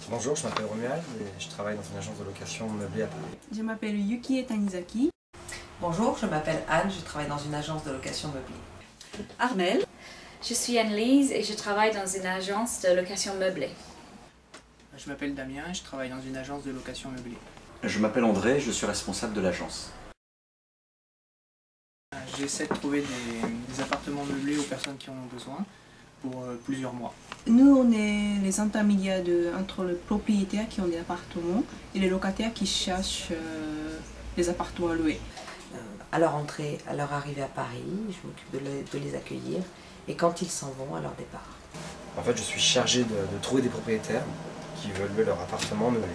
Bonjour, je m'appelle Romuald et je travaille dans une agence de location meublée à Paris. Je m'appelle Yuki Tanizaki. Bonjour, je m'appelle Anne, je travaille dans une agence de location meublée. Armelle. Je suis Anne-Lise et je travaille dans une agence de location meublée. Je m'appelle Damien, je travaille dans une agence de location meublée. Je m'appelle André, je suis responsable de l'agence. J'essaie de trouver des appartements meublés aux personnes qui en ont besoin pour plusieurs mois. Nous, on est les intermédiaires entre les propriétaires qui ont des appartements et les locataires qui cherchent des appartements à louer. À leur entrée, à leur arrivée à Paris, je m'occupe de les accueillir et quand ils s'en vont, à leur départ. En fait, je suis chargé de trouver des propriétaires qui veulent louer leur appartement meublé.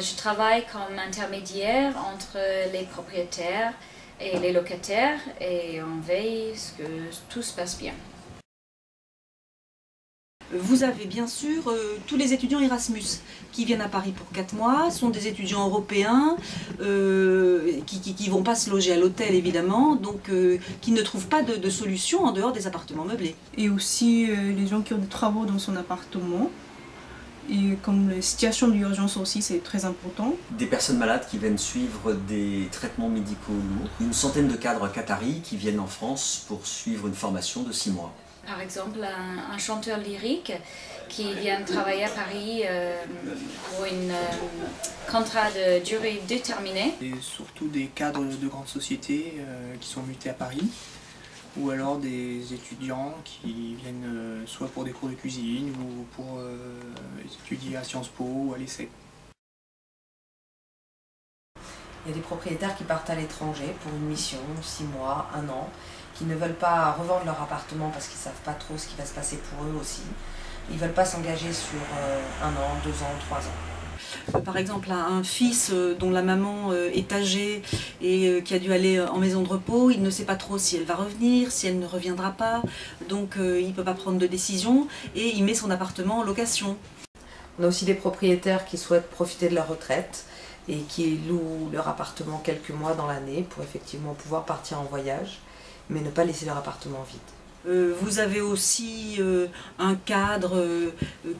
Je travaille comme intermédiaire entre les propriétaires et les locataires et on veille à ce que tout se passe bien. Vous avez bien sûr tous les étudiants Erasmus qui viennent à Paris pour 4 mois, sont des étudiants européens qui vont pas se loger à l'hôtel évidemment, donc qui ne trouvent pas de solution en dehors des appartements meublés. Et aussi les gens qui ont des travaux dans son appartement. Et comme les situations d'urgence aussi, c'est très important. Des personnes malades qui viennent suivre des traitements médicaux lourds. Une centaine de cadres qataris qui viennent en France pour suivre une formation de 6 mois. Par exemple, un chanteur lyrique qui vient travailler à Paris pour un contrat de durée déterminée. Et surtout des cadres de grandes sociétés qui sont mutés à Paris, ou alors des étudiants qui viennent soit pour des cours de cuisine ou pour étudier à Sciences Po ou à l'ESSEC. Il y a des propriétaires qui partent à l'étranger pour une mission, 6 mois, 1 an, qui ne veulent pas revendre leur appartement parce qu'ils ne savent pas trop ce qui va se passer pour eux aussi. Ils ne veulent pas s'engager sur 1 an, 2 ans, 3 ans. Par exemple, un fils dont la maman est âgée et qui a dû aller en maison de repos, il ne sait pas trop si elle va revenir, si elle ne reviendra pas, donc il ne peut pas prendre de décision et il met son appartement en location. On a aussi des propriétaires qui souhaitent profiter de leur retraite et qui louent leur appartement quelques mois dans l'année pour effectivement pouvoir partir en voyage, mais ne pas laisser leur appartement vide. Vous avez aussi un cadre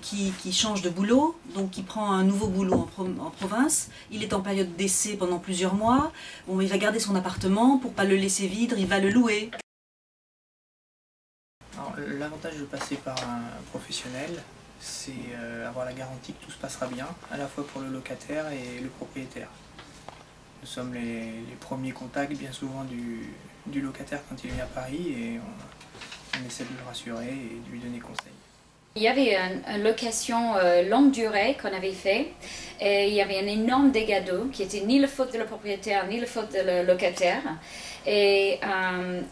qui change de boulot, donc qui prend un nouveau boulot en province. Il est en période d'essai pendant plusieurs mois. Bon, il va garder son appartement pour ne pas le laisser vide, il va le louer. L'avantage de passer par un professionnel, c'est avoir la garantie que tout se passera bien, à la fois pour le locataire et le propriétaire. Nous sommes les premiers contacts bien souvent du locataire quand il vient à Paris et on essaie de le rassurer et de lui donner conseil. Il y avait une location longue durée qu'on avait fait et il y avait un énorme dégât d'eau qui n'était ni la faute de le propriétaire ni la faute de le locataire. Et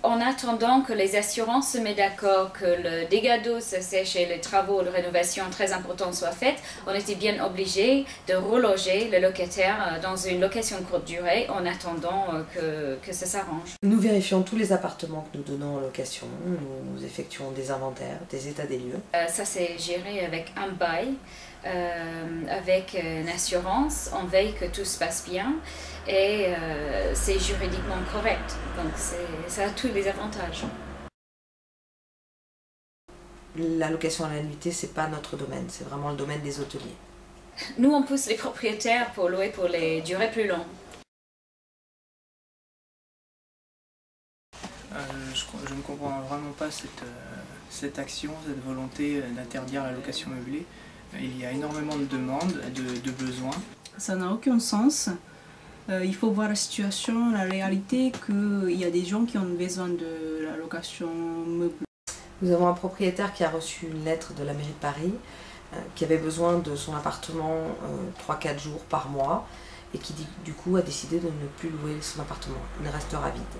en attendant que les assurances se mettent d'accord, que le dégât d'eau se sèche et les travaux de rénovation très importants soient faits, on était bien obligé de reloger le locataire dans une location de courte durée en attendant que ça s'arrange. Nous vérifions tous les appartements que nous donnons en location, nous effectuons des inventaires, des états des lieux. Ça c'est géré avec un bail, avec une assurance, on veille que tout se passe bien et c'est juridiquement correct, donc ça a tous les avantages. La location à la nuitée, c'est pas notre domaine, c'est vraiment le domaine des hôteliers. Nous on pousse les propriétaires pour louer pour les durées plus longues. Je ne comprends vraiment pas cette action, cette volonté d'interdire la location meublée. Il y a énormément de demandes, de besoins. Ça n'a aucun sens. Il faut voir la situation, la réalité, qu'il y a des gens qui ont besoin de la location meublée. Nous avons un propriétaire qui a reçu une lettre de la mairie de Paris, qui avait besoin de son appartement 3-4 jours par mois et qui du coup a décidé de ne plus louer son appartement. Il restera vide.